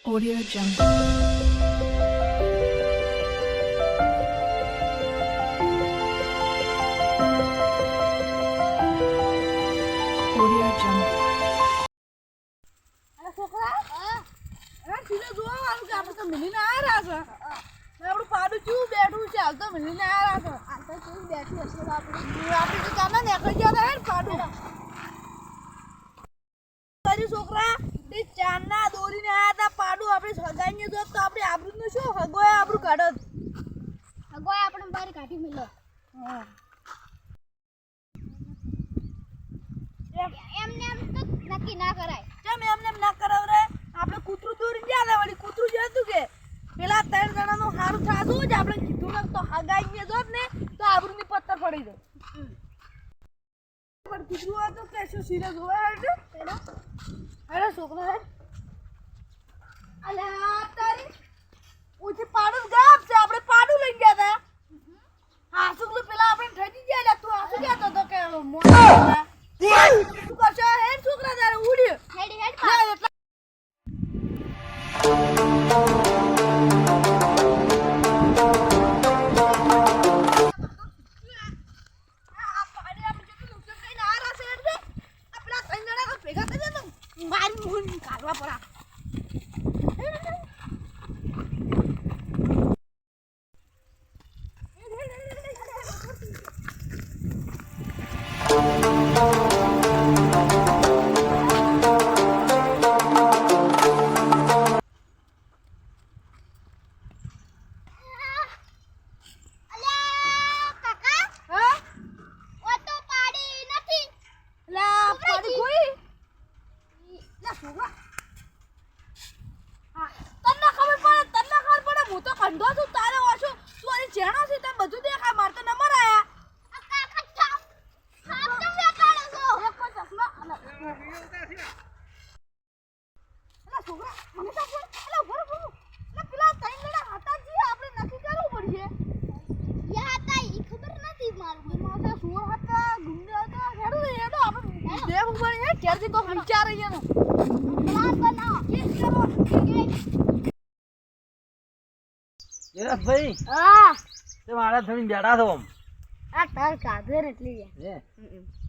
Audio Jungle. Audio Jungle. સીધા જોવા વાળું કે આપણે તો મિલીને આવ્યા છે આપણું પાડું ચૂ બેઠું છે હાલ તો મિલીને આવ્યા છે હાલ તો ચૂ બેઠું હશે આપણે તો ચાલે ને એકઈ ગયા હતા ને પાડું તારી છોકરા તે ચાંદના દોરીને આવ્યા હતા પાડું આપણે સગાઈને જો તો આપણે આબરૂનું શું હગોય આબરૂ કાઢત હગોય આપણે બહાર કાઢી મેલો હા એમને એમ તો નક્કી ના કરાય કેમ એમને એમ ના કરાવ રે આપણે કૂતરું દોરી ગયા હતા વળી કૂતરું જતું કે પેલા 3 જણાનું હારું થાતું જ આપણે કીધું ને તો હગાઈને જોત ને તો આબરૂની પત્તર પડી દે પણ કૂતરું હતું કે શું સિરિયસ હોય હેડ અરે છોકરો હેડ અલ્યા તારી ઉઠી પાડું ગાપ છે આપણે પાડું લઈ ગયા હતા હા સુગલું પેલા આપણે ઠજી ગયા એટલે તું આસુ ગયા તો કે મોટા તું કરશો હેડ છોકરા તારે ઉડ્યો હેડ હેડ ના એટલે ભાઈ હા તે મારા થોડી બેઠા છો આમ આ તાર કાઢે ને એટલે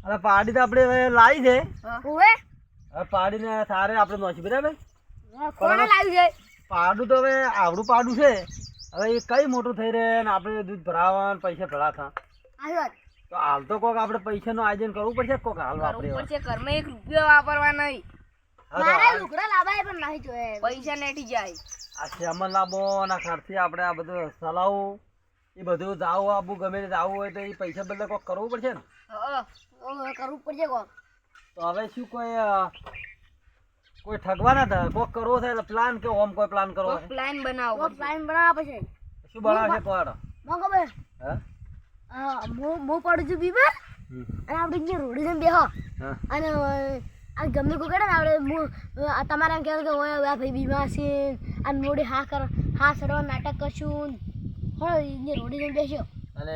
અરે પાડી તો આપણે હવે લાવી છે ઓએ હવે પાડીને સારે આપણે નોચી બરાબર કોને લાવી જાય પાડું તો હવે આવડું પાડું છે હવે એ કઈ મોટું થઈ રહે ને આપણે દૂધ ભરાવા પૈસા ભરા થા આવ્યો તો હાલ તો કોક આપણે પૈસાનું આયોજન કરવું પડશે કોક હાલ વાપરે ઘરમાં 1 રૂપિયો વાપરવા નહીં મારે લુગડા લાવાય પણ નહીં જોઈએ પૈસા નેટી જાય આ શ્યામલ લાબો ના ખર્ચે આપણે આ બધું ચલાવવું એ બધું જાવું આપવું ગમે તે જાવું હોય તો એ પૈસા બદલે કોક કરવું પડશે ને કરવું પડશે કોક તો હવે શું કોઈ ઠગવાના હતા કોક કરવો છે એટલે પ્લાન કે ઓમ કોઈ પ્લાન કરવો છે પ્લાન બનાવો પ્લાન બનાવવા પછી શું બનાવશે કોડ મને ખબર હે હું પડું છું બીમાર અને આપણે અહીંયા રોડી જઈને બેહો હા અને આ ગમે કોઈ કરે ને આપણે તમારે એમ કહેવાય કે ઓય આ ભાઈ બીમાર છે આ મોડી હા સડવા નાટક કરશું હો અહીંયા રોડી જઈને બેસ્યો અને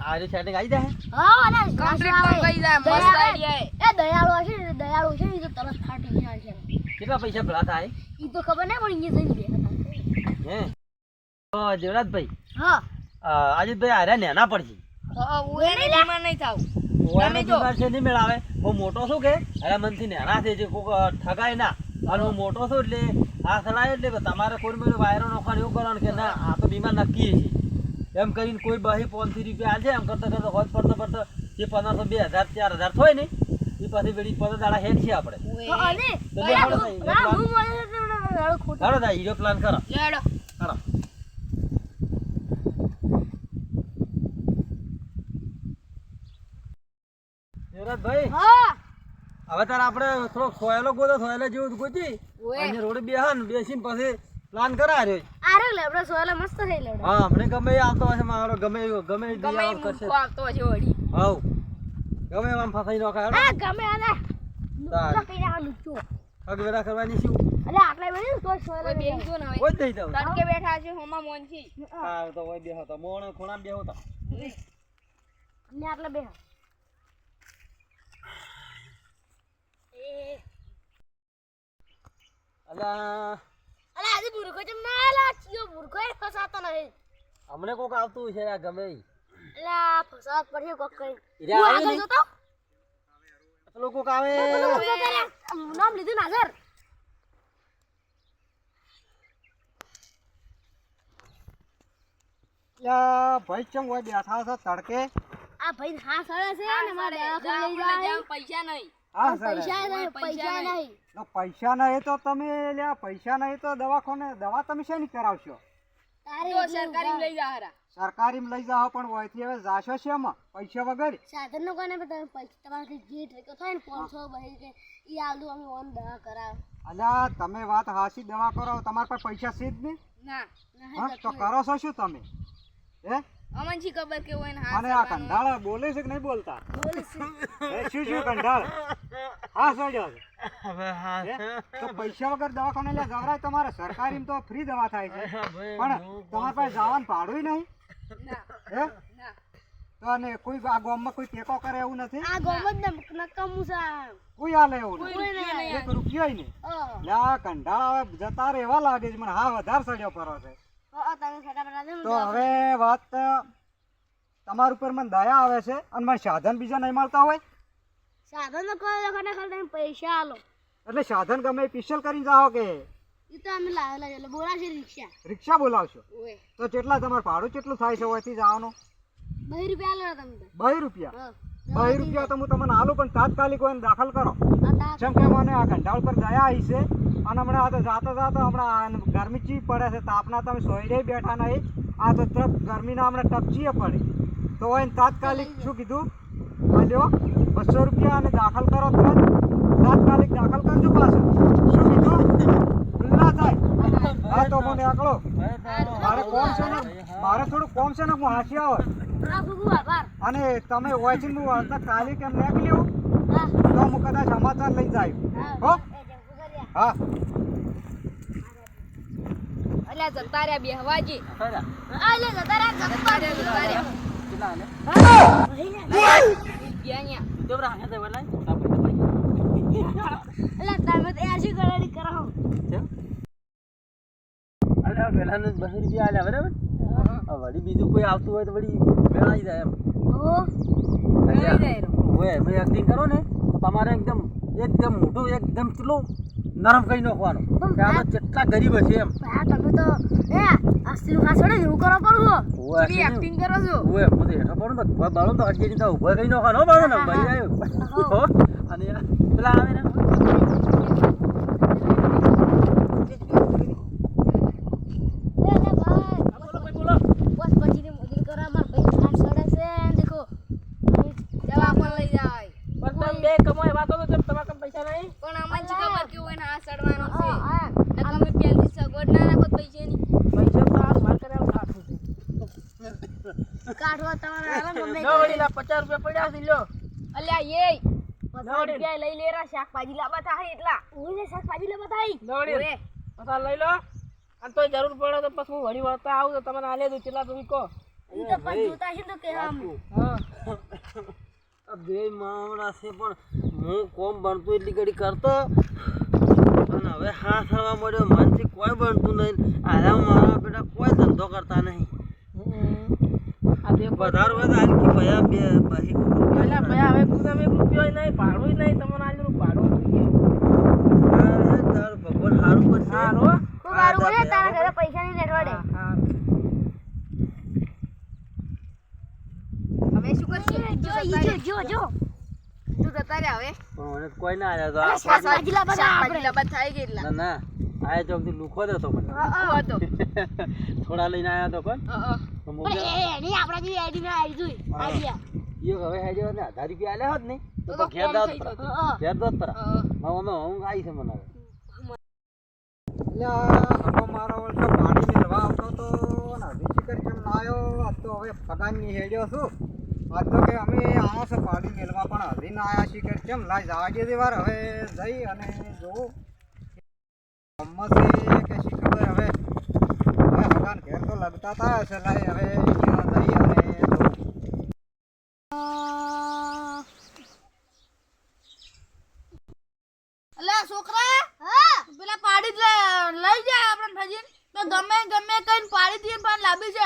આજે સેટિંગ આવી જાય હા અને કમ્પ્લીટ તો ગઈ જાય મસ્ત આઈડિયા એ દયાળુ હશે ને દયાળુ છે ને એ તો તરત ફાટી જાય છે કેટલા પૈસા ભલા થાય એ તો ખબર નહીં પણ અહીંયા જઈને બેહતા હે તો દેવરાજભાઈ હા અજીતભાઈ આર્યા નેના પડશે ઓએ નહીં નહીં થાવ ઓયાનો બીમાર છે નહીં મેળાવે હું મોટો છું કે અરે મનથી નેના છે જે કોક ઠગાય ના અને હું મોટો છું એટલે આ સલાહ એટલે તમારે કોઈ મને વાયરો નોખવાનું એવું કરવાનું કે ના આ તો બીમાર નક્કી છે એમ કરીને કોઈ બહી 500 રૂપિયા આલશે એમ કરતા કરતા હોત પડતો જે 1500 2000 4000 થાય ને એ પછી વેડી 15 દાડા હેડ છે આપણે અને તો લે હાડો ભાઈ, ના હું મને તો ખોટું હાડો દા હીરો પ્લાન કરો લેડો હાડો દેવરાજભાઈ હા હવે તારે આપણે થોડો સોયલો જેવું ગોતી અને રોડ બેસીને પછી પ્લાન કરાય આરે લેબડો સોયલા મસ્ત થઈ લેબડો હા મને ગમે એ આવતો હશે મારો ગમે ગમે કરશે આવતો છે વળી હાઉ ગમે એમ ફસાઈ નોખા આ ગમે આને તાર. લુચ્ચો કઈ ના લુચ્ચો અગવેરા કરવાની શું અલે આટલા બની તો સોયલા કોઈ બેહી જો ને હવે કોઈ જ દઈ દઉં તડકે બેઠા છે હોમાં મોનથી હા તો હોય બેહો તો મોણ ખૂણા બેહો તો ને આટલા બે અલા આજે મૂર્ખો જેમ ના આલા ચિયો મૂર્ખો એ ફસાતો નહીં અમને કોક આવતું છે આ ગમે ઈ. એલા ફસાત પડ્યો કોક કઈ ઈરે હું આવે આગળ નહીં. જોતો પેલો કોક આવે નામ લીધું નાઝર યા ભાઈ ચમ હોય બેઠા છો તડકે આ ભાઈ હા સળે છે ને મારે દવાખાને લઈ જાય પૈસા નહીં હા સર પૈસા નહીં પૈસા નહીં પૈસા નહીં તો તમે લ્યા પૈસા નહીં તો દવાખાને દવા તમે શેની કરાવશો તારે તો સરકારી લઈ જા હારા સરકારીમાં લઈ જાઓ પણ વયથી હવે જાશો શેમાં પૈસા વગર સાધન નો કોને તમે પૈસા તમારે જે ટ્રીકો થાય ને 500 બહી કે ઈ આલુ અમે ઓન દવા કરાવ અલ્યા તમે વાત હાસી દવા કરો તમારા પાસે પૈસા છે જ નહીં ના હા તો કરો છો શું તમે હે અમન છી ખબર કે હોય ને હા અને આ કંડાળ બોલે છે કે નહીં બોલતા એ શું કંડાળ હા સડ્યો છે હવે હા હે? તો પૈસા વગર દવાખાને લે જવરાય તમારે સરકારીમાં તો ફ્રી દવા થાય છે પણ તમારા પાસે જવાનું ભાડું નહીં હે ના તો અને કોઈ આ ગામમાં કોઈ ટેકો કરે એવું નથી આ ગોમત ને નકમું છે કોઈ હાલે એવું નથી કોઈ નહીં એક રૂપિયો નહીં લે આ કંટાળા હવે જતા રે એવા લાગે છે મને હા વધારે સડ્યો પરો છે તમે ફટાફટ દે તો હવે વાત તમારા ઉપર મને દયા આવે છે અને મને સાધન બીજા નહીં મળતા હોય સાધન તો કોઈ વખત ખાલી તમે પૈસા આલો એટલે સાધન ગમે સ્પેશિયલ કરીને જાઓ કે ઈ તો અમે લાવેલા છે એટલે બોલાશે રિક્ષા રિક્ષા બોલાવશો ઓય તો કેટલા તમારું ભાડું કેટલું થાય છે ઓયથી જવાનું 2 રૂપિયા આલો તમે તો 2 રૂપિયા હા 2 રૂપિયા તો હું તમને આલું પણ તાત્કાલિક હોય દાખલ કરો આ તા જેમ કે મને આ ઘંટાળ પર દયા આવી છે અને હમણાં આ તો જાતા હમણાં ગરમી ચી પડે છે તાપના તમે સોયડે બેઠા નહીં આ તો તરફ ગરમીના હમણાં ટપચીએ પડે તો હોય તાત્કાલિક શું કીધું લ્યો 200 રૂપિયા અને દાખલ કરો તુરંત તાત્કાલિક દાખલ કરજો પાછું શું કીધું ખુલ્લા થાય હા તો મને આકડો મારે કોમ છે ને મારે થોડું કોમ છે ને હું હાંસી આવે રાખું આભાર અને તમે ઓયથી હું વાર્તા કાલે કેમ નીકળ્યું હા તો હું કદાચ સમાચાર લઈ જાય હો એ જંગુ કર્યા હા અલ્યા જતા રહ્યા બેહવાજી આ લે જતા રહ્યા જતા રહ્યા કેટલા આલે ગયા અહીંયા કેવડા હાથે તે વલાય આપણે પૈસા એટલે તમે તો આ શું ગળાડી કરાવો અલ્યા પેલાને 2 રૂપિયા આલ્યા બરાબર આ વળી બીજું કોઈ આવતું હોય તો વળી મેળાઈ જાય એમ ઓ લઈ જાય ઓય ભાઈ એક્ટિંગ કરો ને તો તમારે એકદમ મોટું એકદમ ચલો નરમ કઈ નાખવાનો કે આ તો કેટલા ગરીબ છે એમ આ તમે તો એ આસ્તી હાસડે એવું કરો પડું ઓય તમે એક્ટિંગ કરો છો ઓય મોતે હેઠો પડો તો બાળો તો હજી ની તો ઉભો કઈ નાખવાનો બાળો ને ભાઈ આવ્યો હો અને પેલા આવે ને એ ભાઈ બોલો ભાઈ બોલો બસ પછી ને મોદી કરા માર ભાઈ હાસડે છે દેખો દવા પણ લઈ જાય પણ તમે બે કમાય વાતો તો તમારા કમ પૈસા નહીં પણ અમન છી ખબર કે હોય ને હા સડવાનો છે હા નકર અમે પહેલથી સગવડ ના રાખો પૈસાની પૈસા તો આ માર કરે કાઠું છે કાઢવા તમારે આવે ગમે ન વળી લા 50 રૂપિયા પડ્યા છે લ્યો અલ્યા એ 50 રૂપિયા લઈ લેરા શાકભાજી લાવવા થાય એટલા ઓય શાકભાજી લેવા થાય ન વળી પૈસા લઈ લો અને તોય જરૂર પડે તો પછી હું વળી વળતા આવું તો તમને આલે દઉં કેટલા તમે કહો ઈ તો પણ જોતા છે તો કે આમ હા આ બે માવડા છે પણ હું કોમ બનતું એટલી ઘડી કરતો અને હવે હા થવા મળ્યો મનથી કોઈ બનતું નહીં આરામ મારા બેટા કોઈ ધંધો કરતા નહીં વધારે હોય તો આલકી ભયા બે ભાઈ અલ્યા ભયા હવે તમે રૂપિયો નહીં ભાડું નહીં તમને આલ્યું ભાડું તારું ભગવાન સારું કરશે સારું ખૂબ સારું બોલે તારા ઘરે પૈસા ની નેટવાડે હવે શું કરશું જો તું જતા રહ્યા હવે પણ મને કોઈ ના આવ્યા તો આ શાકભાજી લાવવા શાકભાજી લબા થાય ગયેલા ના ના આ ચોકથી લુખો દેતો મને હતો થોડા લઈને આવ્યા તો પણ તો મૂકે એની આપડા જે આઈડી ના આઈ જોઈ આઈડિયા એ હવે હેજો ને 1000 રૂપિયા આલ્યા હોત ને તો ઘેર દાત પર ઘેર દાત પર મામા ઊંઘ આવી છે મને હવે એટલે મારો વર્ષો પાણી મેળવા આવતો તો ને હજી શિખર કેમ ના આવ્યો આજ તો હવે ફગાનની હેડ્યો છું આજ તો કે અમે આવો છો પાણી મેળવા પણ હજી ના આવ્યા શિખર કેમ લાઈ જવા દે વાર હવે જઈ અને જોઉં ગમત છે કે શી ખબર હવે ફગાન ઘેર તો લગતા થાય છે લાઈ હવે અહીંયા જઈ અને જોઉં અલ્યા છોકરા હા પેલા પાડી જ લઈ જાય આપણે જઈને તો ગમે કઈને પાડી દઈએ પણ લાવી છે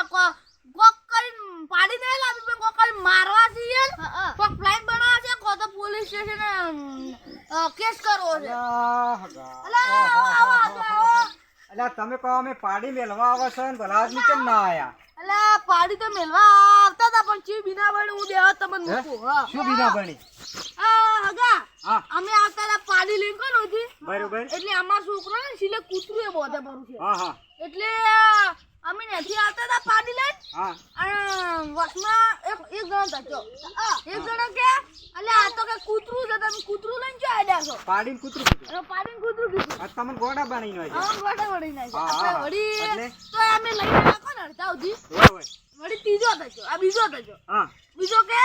કોક કરીને પાડી નહીં લાવી પણ કોક કરીને મારવા છીએ કોક ફ્લાઇટ બનાવવા છે કો તો પોલીસ સ્ટેશન કેસ કરવો છે અલા આવો અલ્યા તમે કહો અમે પાડી મેલવા આવે છે ને ભલા આદમી કેમ ના આયા? અલા પાડી તો મેલવા આવતા હતા પણ ચી બિના બને હું દેવા તમને મૂકું હા શું બીના બની? હગા હા. અમે આવતા હતા પાડી લઈને કોણ હતી બરોબર. એટલે અમાર છોકરો ને સિલે કૂતરું એ બોધે ભરું છે હા હા એટલે અમે ત્યાંથી આવતા હતા પાડી લઈને હા અને વસમાં એક જણો થયો એક જણો કે અલે આ તો કે કૂતરું છે તમે કૂતરું લઈને જો આડ્યા છો પાડીને કૂતરું કીધું. અને પાડીને કૂતરું કીધું આ તમને ગોડા બની નો છે. આમ ગોટા વળી નાખ્યા. હા, હા, આપણે વળી એટલે? તો અમે લઈને નાખો ને અડધા સુધી હોય હોય. વળી ત્રીજો થયો આ બીજો થયો હા બીજો કે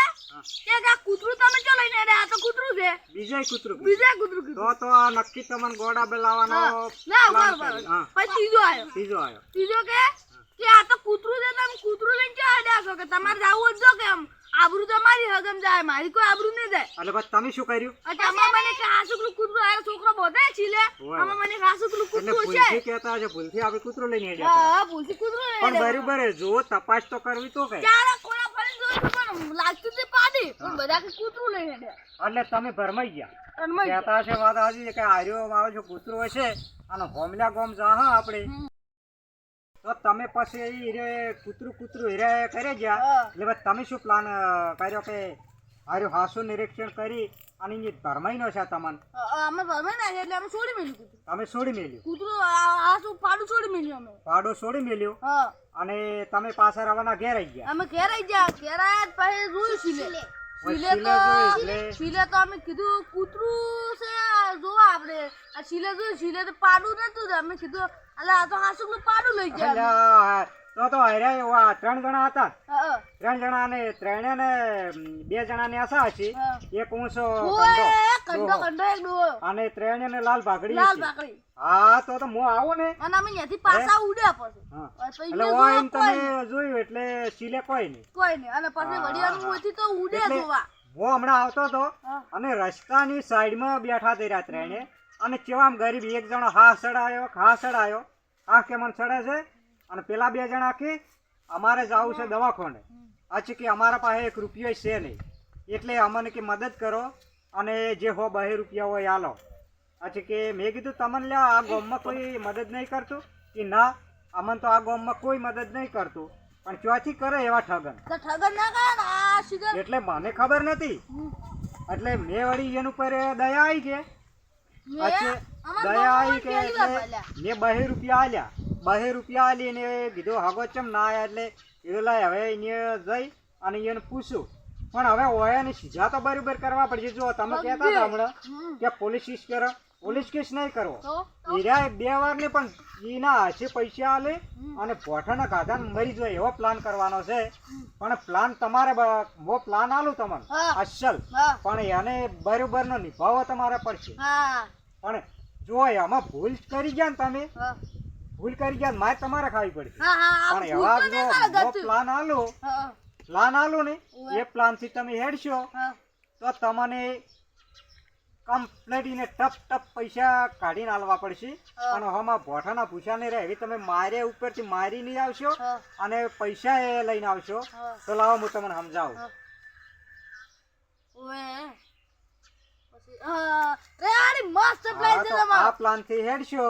આ કૂતરું તમે જો લઈને આડ્યા આ તો કૂતરું છે બીજાય કૂતરું કીધું. બીજા કૂતરું કીધું તો આ નક્કી તમને ગોડા બોલાવવાનો ના plan બરાબર કર્યો. હા પછી ત્રીજો આવ્યો ત્રીજો આવ્યો. ત્રીજો કે આ તો કૂતરું છે તમે કૂતરું લઈને ક્યાં આડ્યા છો કે તમારે જાવું જ જો કે આમ આબરૂ તો મારી હગમ જાય મારી કોઈ આબરૂ નહીં જાય એટલે બસ તમે શું કર્યું? અમાર મને કે હાસુકલું કૂતરું આ છોકરો બોધે છીલે હોય. અમાર મને કે હાસુકલું એટલે કૂતરું ભૂલથી છે કહેતા હશે, ભૂલથી આપણે કૂતરું લઈને હેડ્યા હતા. હા ભૂલથી કૂતરું લઈને પણ આડ્યા. બરોબર જો તપાસ તો કરવી તો કઈ. ચારે કોણા ફરીને જોયું પણ લાગતું જ નહીં પાડી પણ બધા કે કૂતરું લઈને આડ્યા. એટલે તમે ભરમાઈ ગયા. તન્મય ગયા. કહેતા હશે વાત હાજી છે કે આર્યો મારો જો કૂતરો હશે અને હોમલા ગોમ જા હા આપણે તો તમે પછી ઈ રે કૂતરું હીરે કરી ગયા. હા. એટલે બસ તમે શું પ્લાન કર્યો કે આર્યો હાસુ નિરીક્ષણ કરી અને ઈ ભરમાઈ નો છે તમને અમે ભરમાઈ નાખ્યા એટલે અમે છોડી મેલ્યું કૂતરું તમે છોડી મેલ્યું. કૂતરું આ શું પાડું છોડી મેલ્યું અમે પાડો છોડી મેલ્યું હા અને તમે પાછા રવાના ઘેર આવી ગયા. અમે ઘેર આઈ ગયા ઘેર આયા પછી જોયું છીલે ઓય છીલે છીલે જોયું એટલે? છીલે તો અમે કીધું કૂતરું છે જોવા આપણે આ છીલે જોયું છીલે તો પાડું નતું તો અમે કીધું અલા આ તો હાસુકનું પાડું લઈ ગયા અલ્યા, તો હાર્યા એવા 3 જણા હતા. હા 3 જણા ને ત્રણે ને 2 જણા ને આશા હશે. હા. એક ઊંચો ઓય કંડો, કંડો કંડો એક ડોહો અને ત્રણે ને લાલ ભાગડી લાલ હશે. બાકડી હા તો હું આવું ને અને અમે ત્યાંથી પાછા ઉડ્યા પછી હા. પછી એટલે અહીંયા ઓય એમ જોવા કોઈ તમે જોયું એટલે સિલે કોઈ નહીં. કોઈ નહીં અને પછી હા, વડિયાનું હા. મોંથી તો ઉડે એટલે જોવા હું હમણાં આવતો હતો હા. અને રસ્તાની સાઈડમાં બેઠા હતા ત્રણે અને કેવામ ગરીબ એક જણો હા સડાયો આ કે મને સડે છે અને પેલા 2 જણા કે અમારે જવું છે દવાખાને. અચ્છા કે અમારા પાસે 1 રૂપિયો છે નહીં એટલે અમને કે મદદ કરો અને જે હો 2 રૂપિયા હોય આલો. અચ્છા કે મેં કીધું તમને લ્યા આ ગામમાં કોઈ મદદ નહીં કરતું કે ના અમને તો આ ગામમાં કોઈ મદદ નહીં કરતું પણ ચોથી કરે એવા ઠગન. તો ઠગન ના કરે ને આ સિગર એટલે મને ખબર નથી એટલે મેં વળી એનું પર દયા આવી કે અચ્છા દયા આવી કે એટલે મેં 2 રૂપિયા આલ્યા 2 રૂપિયા આલીને કીધું હાગો ચમ ના આયા એટલે કીધું લાય હવે એને જઈ અને એને પૂછું પણ હવે ઓયાને સીધા તો બરાબર કરવા પડશે. જો તમે કહેતા હતા હમણાં કે પોલીસ કેસ કરો, પોલીસ કેસ નહીં કરવો. હીરા 2 વાર ને પણ એના હાથે પૈસા આલે અને પોઠાના કાઢા મરી જાય એવો પ્લાન કરવાનો છે. પણ પ્લાન તમારે હું પ્લાન આલું તમને હા. અસલ હા. પણ એને બરોબર નો નિભાવવો તમારે પડશે. હા પણ જો આમાં ભૂલ કરી ગયા ને તમે હા ભૂલ કરી ગયા મારે તમારે ખાવી પડશે. હા હા પણ એવા જો પ્લાન આલું ને ઓવે. એ પ્લાન થી તમે હેડશો હા તો તમને કમ્પ્લેટ એને ટપ પૈસા કાઢીને આલવા પડશે. હા. અને હમાં ભોઠાના ભૂસા નહીં રહે એવી તમે મારે ઉપરથી મારી નહીં આવશો હા. અને પૈસા એ લઈને આવશો. હા. તો લાવો હું તમને સમજાવું. હા. ઓએ પછી રેડી મસ્ત પ્લાન હા, છે તો આ તમારો પ્લાન થી હેડશો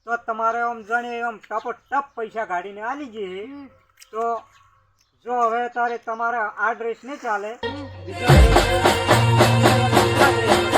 તો તમારે આમ જાણે આમ ટપ પૈસા કાઢીને આલી જઈએ. તો જો હવે તારે તમારે આ ડ્રેસ નહીં ચાલે બીજો dress